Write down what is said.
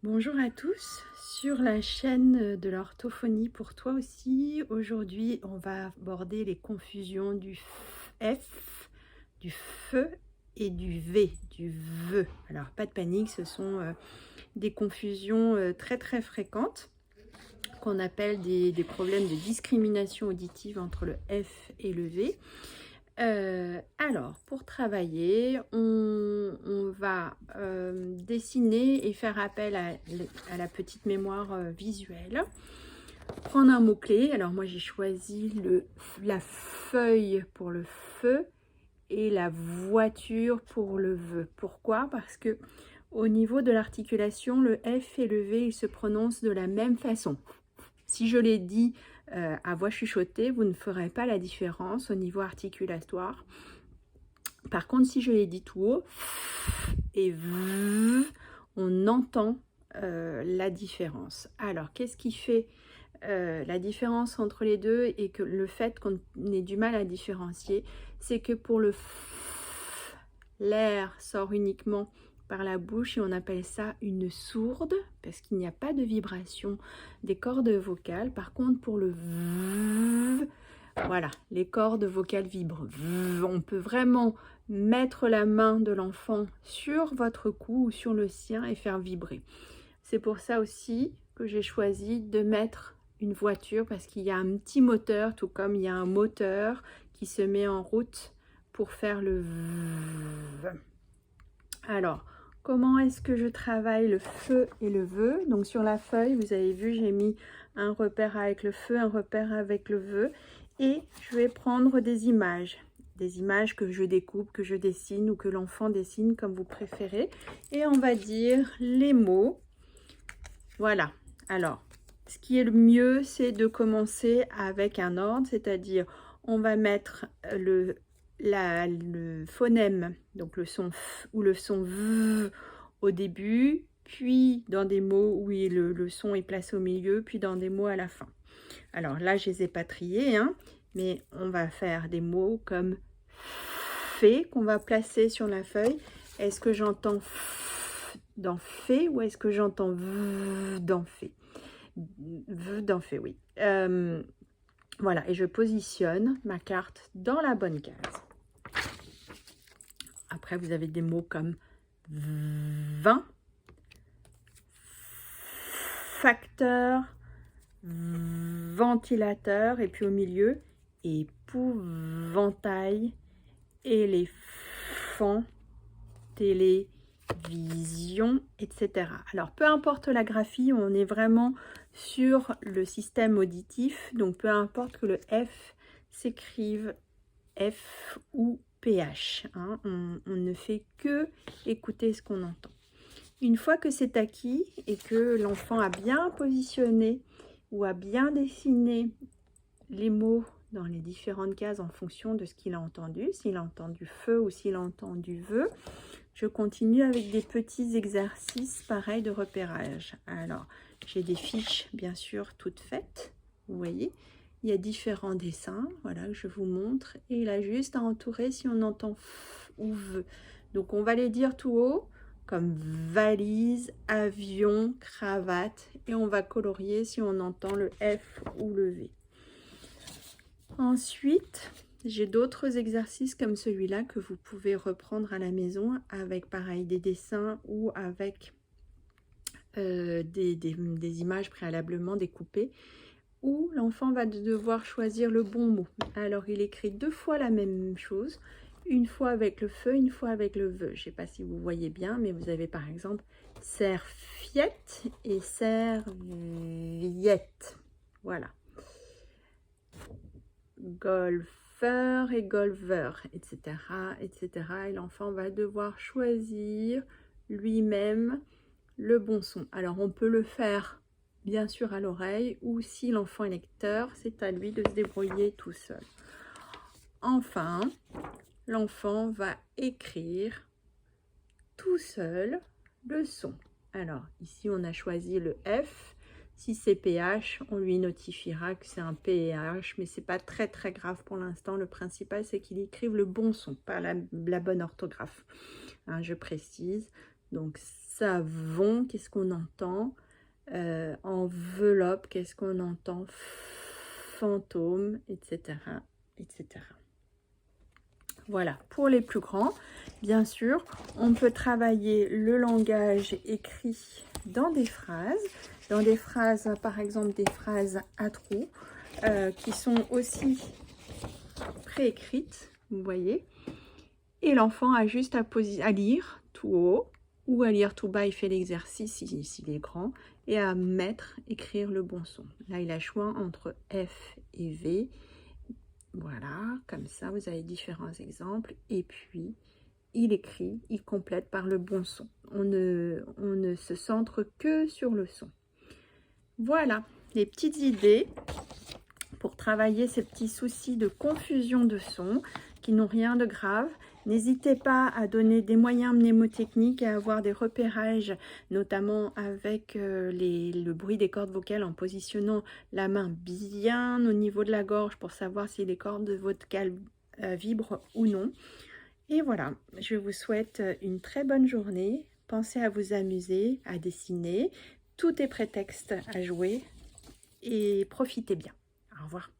Bonjour à tous sur la chaîne de l'orthophonie pour toi aussi. Aujourd'hui, on va aborder les confusions du F, du feu et du V, du VE. Alors, pas de panique, ce sont des confusions très fréquentes qu'on appelle des problèmes de discrimination auditive entre le F et le V. Alors, pour travailler, on va dessiner et faire appel à la petite mémoire visuelle. Prendre un mot-clé. Alors, moi, j'ai choisi la feuille pour le feu et la voiture pour le VE. Pourquoi? Parce que au niveau de l'articulation, le F et le V, ils se prononcent de la même façon. Si je l'ai dit à voix chuchotée, vous ne ferez pas la différence au niveau articulatoire. Par contre, si je l'ai dit tout haut et v, on entend la différence. Alors, qu'est-ce qui fait la différence entre les deux et que le fait qu'on ait du mal à différencier, c'est que pour le f, l'air sort uniquement par la bouche et on appelle ça une sourde parce qu'il n'y a pas de vibration des cordes vocales. Par contre, pour le v, voilà, les cordes vocales vibrent. On peut vraiment mettre la main de l'enfant sur votre cou ou sur le sien et faire vibrer. C'est pour ça aussi que j'ai choisi de mettre une voiture parce qu'il y a un petit moteur, tout comme il y a un moteur qui se met en route pour faire le v. Alors, comment est-ce que je travaille le feu et le VE? Donc sur la feuille, vous avez vu, j'ai mis un repère avec le feu, un repère avec le VE. Et je vais prendre des images que je découpe, que je dessine ou que l'enfant dessine comme vous préférez. Et on va dire les mots. Voilà. Alors, ce qui est le mieux, c'est de commencer avec un ordre, c'est-à-dire on va mettre le phonème, donc le son F ou le son V au début, puis dans des mots où le son est placé au milieu, puis dans des mots à la fin. Alors là, je les ai pas triés, hein, mais on va faire des mots comme fait qu'on va placer sur la feuille. Est-ce que j'entends F dans fait ou est-ce que j'entends V dans fait? V dans fait, oui. Voilà, et je positionne ma carte dans la bonne case. Après, vous avez des mots comme vin, facteur, ventilateur, et puis au milieu, épouvantail, éléphant, télévision, etc. Alors, peu importe la graphie, on est vraiment sur le système auditif, donc peu importe que le F s'écrive F ou PH. Hein, on ne fait que écouter ce qu'on entend. Une fois que c'est acquis et que l'enfant a bien positionné ou a bien dessiné les mots dans les différentes cases en fonction de ce qu'il a entendu, s'il a entendu feu ou s'il a entendu VE, je continue avec des petits exercices pareils de repérage. Alors, j'ai des fiches bien sûr toutes faites, vous voyez. Il y a différents dessins, voilà, que je vous montre. Et il a juste à entourer si on entend F ou V. Donc, on va les dire tout haut, comme valise, avion, cravate. Et on va colorier si on entend le F ou le V. Ensuite, j'ai d'autres exercices comme celui-là que vous pouvez reprendre à la maison avec, pareil, des dessins ou avec des images préalablement découpées, où l'enfant va devoir choisir le bon mot. Alors, il écrit 2 fois la même chose, une fois avec le feu, une fois avec le VE. Je ne sais pas si vous voyez bien, mais vous avez par exemple serviette et serviette. Voilà. Golfeur et golfeur, etc., etc. Et l'enfant va devoir choisir lui-même le bon son. Alors, on peut le faire bien sûr à l'oreille, ou si l'enfant est lecteur, c'est à lui de se débrouiller tout seul. Enfin, l'enfant va écrire tout seul le son. Alors, ici, on a choisi le F. Si c'est PH, on lui notifiera que c'est un PH, mais c'est pas très grave pour l'instant. Le principal, c'est qu'il écrive le bon son, pas la bonne orthographe. Hein, je précise. Donc, savon, qu'est-ce qu'on entend? Enveloppe, qu'est-ce qu'on entend? Fantôme, etc., etc. Voilà, pour les plus grands, bien sûr, on peut travailler le langage écrit dans des phrases, par exemple des phrases à trous, qui sont aussi préécrites, vous voyez. Et l'enfant a juste à lire tout haut ou à lire tout bas, il fait l'exercice s'il est grand, et à écrire le bon son. Là, il a choix entre F et V. Voilà, comme ça, vous avez différents exemples. Et puis, il écrit, il complète par le bon son. On ne se centre que sur le son. Voilà, les petites idées pour travailler ces petits soucis de confusion de son qui n'ont rien de grave. N'hésitez pas à donner des moyens mnémotechniques et à avoir des repérages, notamment avec le bruit des cordes vocales en positionnant la main bien au niveau de la gorge pour savoir si les cordes vocales vibrent ou non. Et voilà, je vous souhaite une très bonne journée. Pensez à vous amuser, à dessiner. Tout est prétexte à jouer et profitez bien. Au revoir.